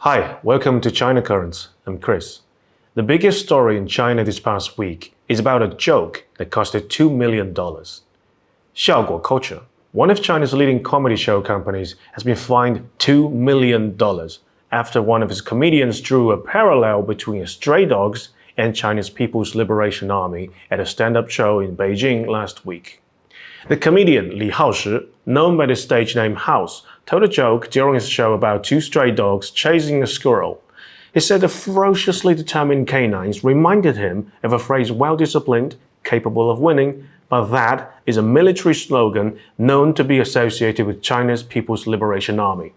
Hi, welcome to China Currents. I'm Chris. The biggest story in China this past week is about a joke that costed $2 million. Xiaoguo Culture, one of China's leading comedy show companies, has been fined $2 million after one of its comedians drew a parallel between stray dogs and China's People's Liberation Army at a stand-up show in Beijing last week. The comedian Li Haoshi, known by the stage name House, told a joke during his show about two stray dogs chasing a squirrel. He said the ferociously determined canines reminded him of a phrase well-disciplined, capable of winning, but that is a military slogan known to be associated with China's People's Liberation Army.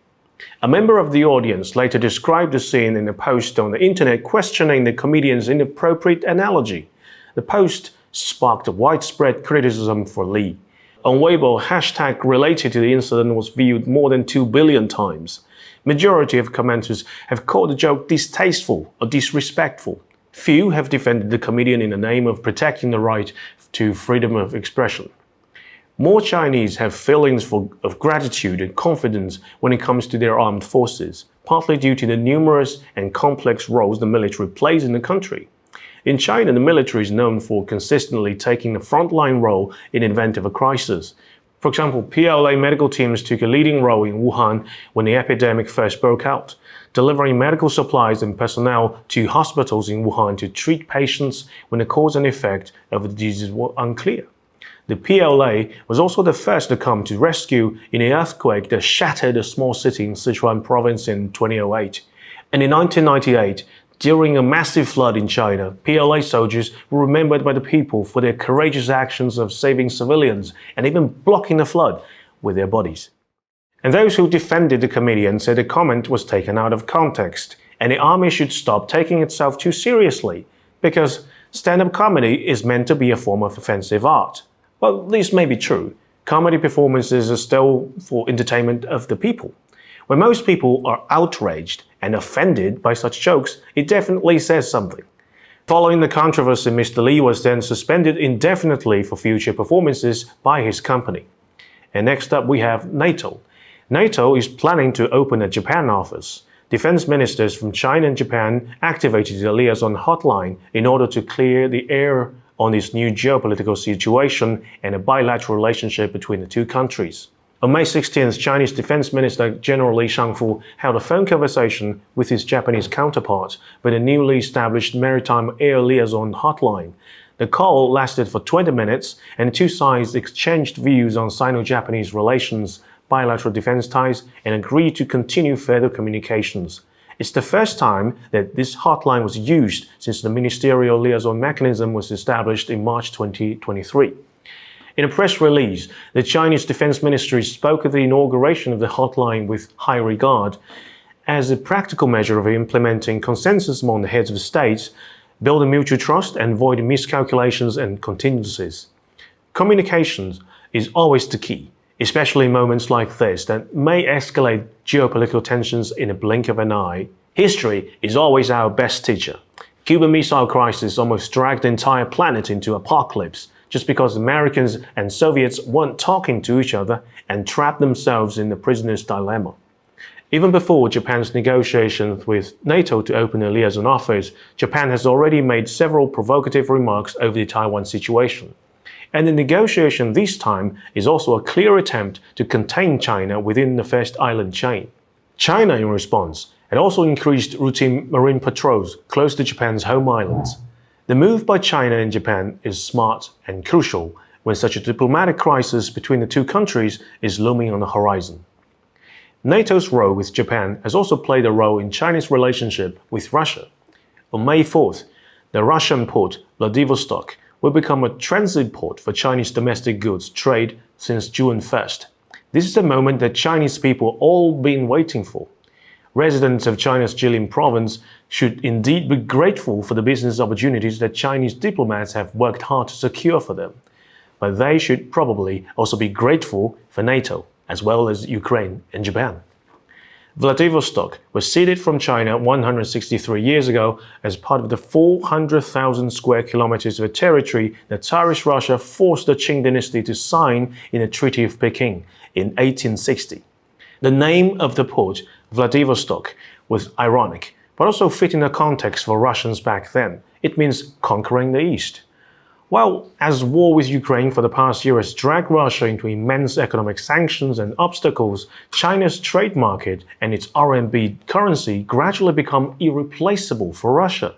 A member of the audience later described the scene in a post on the internet questioning the comedian's inappropriate analogy. The post sparked widespread criticism for Li. On Weibo, hashtag related to the incident was viewed more than 2 billion times. Majority of commenters have called the joke distasteful or disrespectful. Few have defended the comedian in the name of protecting the right to freedom of expression. More Chinese have feelings of gratitude and confidence when it comes to their armed forces, partly due to the numerous and complex roles the military plays in the country. In China, the military is known for consistently taking a frontline role in the event of a crisis. For example, PLA medical teams took a leading role in Wuhan when the epidemic first broke out, delivering medical supplies and personnel to hospitals in Wuhan to treat patients when the cause and effect of the disease were unclear. The PLA was also the first to come to rescue in an earthquake that shattered a small city in Sichuan province in 2008. And in 1998, during a massive flood in China, PLA soldiers were remembered by the people for their courageous actions of saving civilians and even blocking the flood with their bodies. And those who defended the comedian said the comment was taken out of context and the army should stop taking itself too seriously because stand-up comedy is meant to be a form of offensive art. Well, this may be true. Comedy performances are still for entertainment of the people. When most people are outraged and offended by such jokes, it definitely says something. Following the controversy, Mr. Li was then suspended indefinitely for future performances by his company. And next up we have NATO. NATO is planning to open a Japan office. Defense ministers from China and Japan activated the liaison hotline in order to clear the air on this new geopolitical situation and a bilateral relationship between the two countries. On May 16th, Chinese Defense Minister General Li Shangfu held a phone conversation with his Japanese counterpart with a newly established maritime air liaison hotline. The call lasted for 20 minutes, and the two sides exchanged views on Sino-Japanese relations, bilateral defense ties, and agreed to continue further communications. It's the first time that this hotline was used since the ministerial liaison mechanism was established in March 2023. In a press release, the Chinese Defense Ministry spoke of the inauguration of the hotline with high regard as a practical measure of implementing consensus among the heads of states, building mutual trust and avoiding miscalculations and contingencies. Communications is always the key, especially in moments like this that may escalate geopolitical tensions in a blink of an eye. History is always our best teacher. Cuban Missile Crisis almost dragged the entire planet into apocalypse just because Americans and Soviets weren't talking to each other and trapped themselves in the prisoner's dilemma. Even before Japan's negotiations with NATO to open a liaison office, Japan has already made several provocative remarks over the Taiwan situation. And the negotiation this time is also a clear attempt to contain China within the first island chain. China, in response, had also increased routine marine patrols close to Japan's home islands. The move by China and Japan is smart and crucial when such a diplomatic crisis between the two countries is looming on the horizon. NATO's role with Japan has also played a role in China's relationship with Russia. On May 4th, the Russian port Vladivostok will become a transit port for Chinese domestic goods trade since June 1st. This is the moment that Chinese people have all been waiting for. Residents of China's Jilin province should indeed be grateful for the business opportunities that Chinese diplomats have worked hard to secure for them. But they should probably also be grateful for NATO, as well as Ukraine and Japan. Vladivostok was ceded from China 163 years ago as part of the 400,000 square kilometers of territory that Tsarist Russia forced the Qing dynasty to sign in the Treaty of Peking in 1860. The name of the port, Vladivostok, was ironic, but also fit in the context for Russians back then. It means conquering the East. Well, as war with Ukraine for the past year has dragged Russia into immense economic sanctions and obstacles, China's trade market and its RMB currency gradually become irreplaceable for Russia.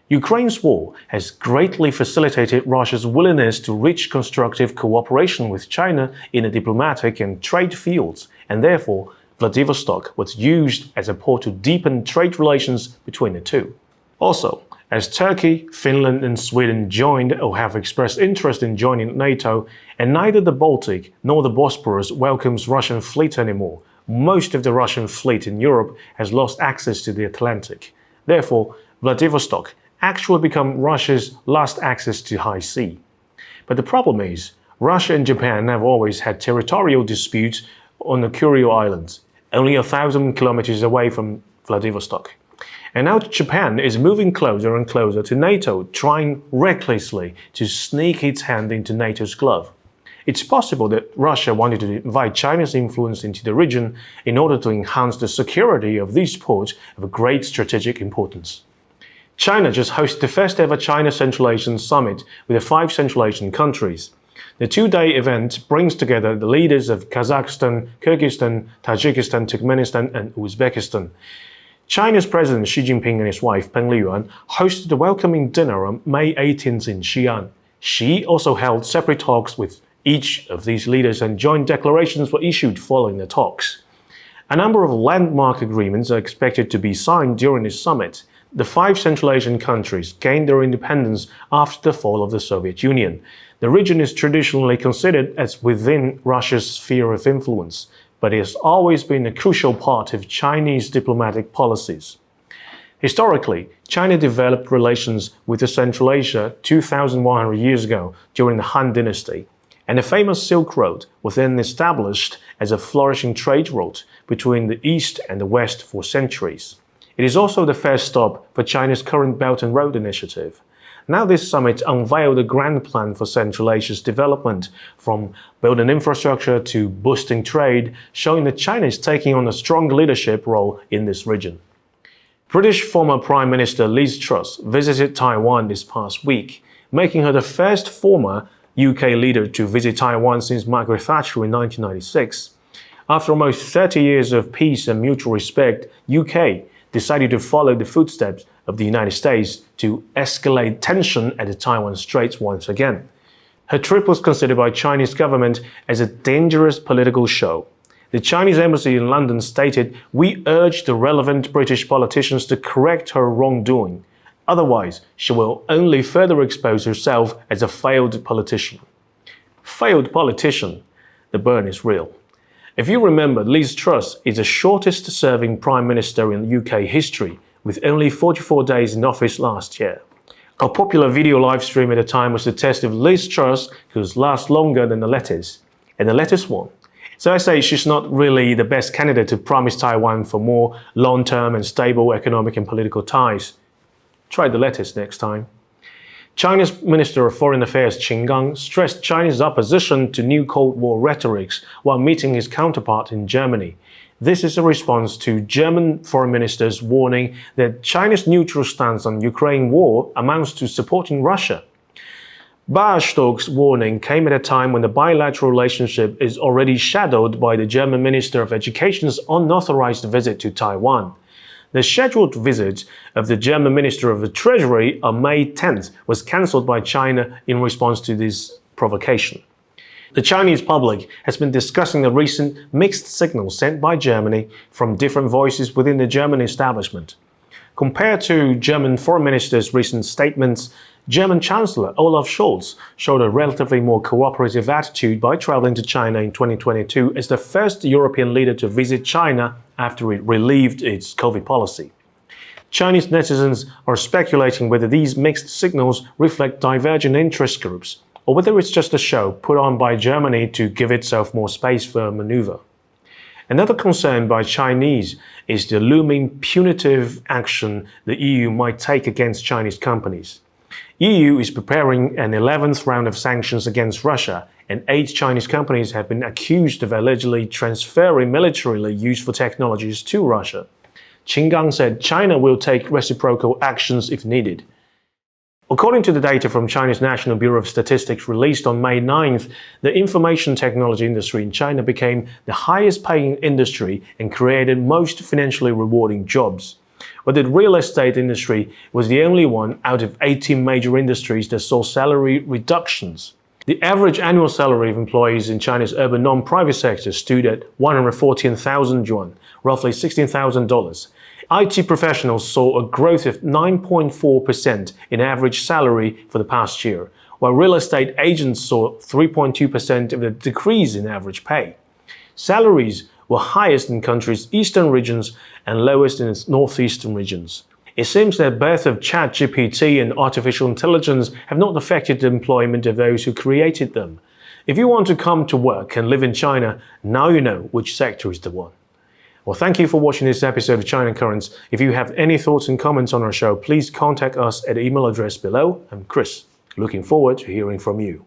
Ukraine's war has greatly facilitated Russia's willingness to reach constructive cooperation with China in the diplomatic and trade fields, and therefore Vladivostok was used as a port to deepen trade relations between the two. Also, as Turkey, Finland and Sweden joined or have expressed interest in joining NATO, and neither the Baltic nor the Bosporus welcomes Russian fleet anymore, most of the Russian fleet in Europe has lost access to the Atlantic. Therefore, Vladivostok actually become Russia's last access to high sea. But the problem is, Russia and Japan have always had territorial disputes on the Kuril Islands, only 1,000 kilometers away from Vladivostok. And now Japan is moving closer and closer to NATO, trying recklessly to sneak its hand into NATO's glove. It's possible that Russia wanted to invite China's influence into the region in order to enhance the security of these ports of great strategic importance. China just hosted the first ever China Central Asian Summit with the 5 Central Asian countries. The 2-day event brings together the leaders of Kazakhstan, Kyrgyzstan, Tajikistan, Turkmenistan and Uzbekistan. China's President Xi Jinping and his wife Peng Liyuan hosted a welcoming dinner on May 18th in Xi'an. Xi also held separate talks with each of these leaders and joint declarations were issued following the talks. A number of landmark agreements are expected to be signed during this summit. The 5 Central Asian countries gained their independence after the fall of the Soviet Union. The region is traditionally considered as within Russia's sphere of influence, but it has always been a crucial part of Chinese diplomatic policies. Historically, China developed relations with Central Asia 2,100 years ago during the Han Dynasty, and the famous Silk Road was then established as a flourishing trade route between the East and the West for centuries. It is also the first stop for China's current Belt and Road Initiative. Now this summit unveiled a grand plan for Central Asia's development, from building infrastructure to boosting trade, showing that China is taking on a strong leadership role in this region. British former Prime Minister Liz Truss visited Taiwan this past week, making her the first former UK leader to visit Taiwan since Margaret Thatcher in 1996. After almost 30 years of peace and mutual respect, UK decided to follow the footsteps of the United States to escalate tension at the Taiwan Straits once again. Her trip was considered by Chinese government as a dangerous political show. The Chinese embassy in London stated, "We urge the relevant British politicians to correct her wrongdoing. Otherwise, she will only further expose herself as a failed politician." Failed politician. The burn is real. If you remember, Liz Truss is the shortest-serving Prime Minister in UK history, with only 44 days in office last year. A popular video live stream at the time was the test of Liz Truss could last longer than the lettuce, and the lettuce won. So I say she's not really the best candidate to promise Taiwan for more long-term and stable economic and political ties. Try the lettuce next time. China's Minister of Foreign Affairs Qin Gang stressed China's opposition to new Cold War rhetorics while meeting his counterpart in Germany. This is a response to German Foreign Minister's warning that China's neutral stance on Ukraine war amounts to supporting Russia. Baerstock's warning came at a time when the bilateral relationship is already shadowed by the German Minister of Education's unauthorized visit to Taiwan. The scheduled visit of the German Minister of the Treasury on May 10th was cancelled by China in response to this provocation. The Chinese public has been discussing the recent mixed signals sent by Germany from different voices within the German establishment. Compared to German Foreign Minister's recent statements, German Chancellor Olaf Scholz showed a relatively more cooperative attitude by traveling to China in 2022 as the first European leader to visit China after it relieved its COVID policy. Chinese netizens are speculating whether these mixed signals reflect divergent interest groups, or whether it's just a show put on by Germany to give itself more space for maneuver. Another concern by Chinese is the looming punitive action the EU might take against Chinese companies. EU is preparing an 11th round of sanctions against Russia, and 8 Chinese companies have been accused of allegedly transferring militarily useful technologies to Russia. Qin Gang said China will take reciprocal actions if needed. According to the data from China's National Bureau of Statistics released on May 9th, the information technology industry in China became the highest paying industry and created most financially rewarding jobs. But the real estate industry was the only one out of 18 major industries that saw salary reductions. The average annual salary of employees in China's urban non-private sector stood at 114,000 yuan, roughly $16,000. IT professionals saw a growth of 9.4% in average salary for the past year, while real estate agents saw 3.2% of the decrease in average pay. Salaries were highest in country's eastern regions and lowest in its northeastern regions. It seems that the birth of ChatGPT and artificial intelligence have not affected the employment of those who created them. If you want to come to work and live in China, now you know which sector is the one. Well, thank you for watching this episode of China Currents. If you have any thoughts and comments on our show, please contact us at the email address below. I'm Chris. Looking forward to hearing from you.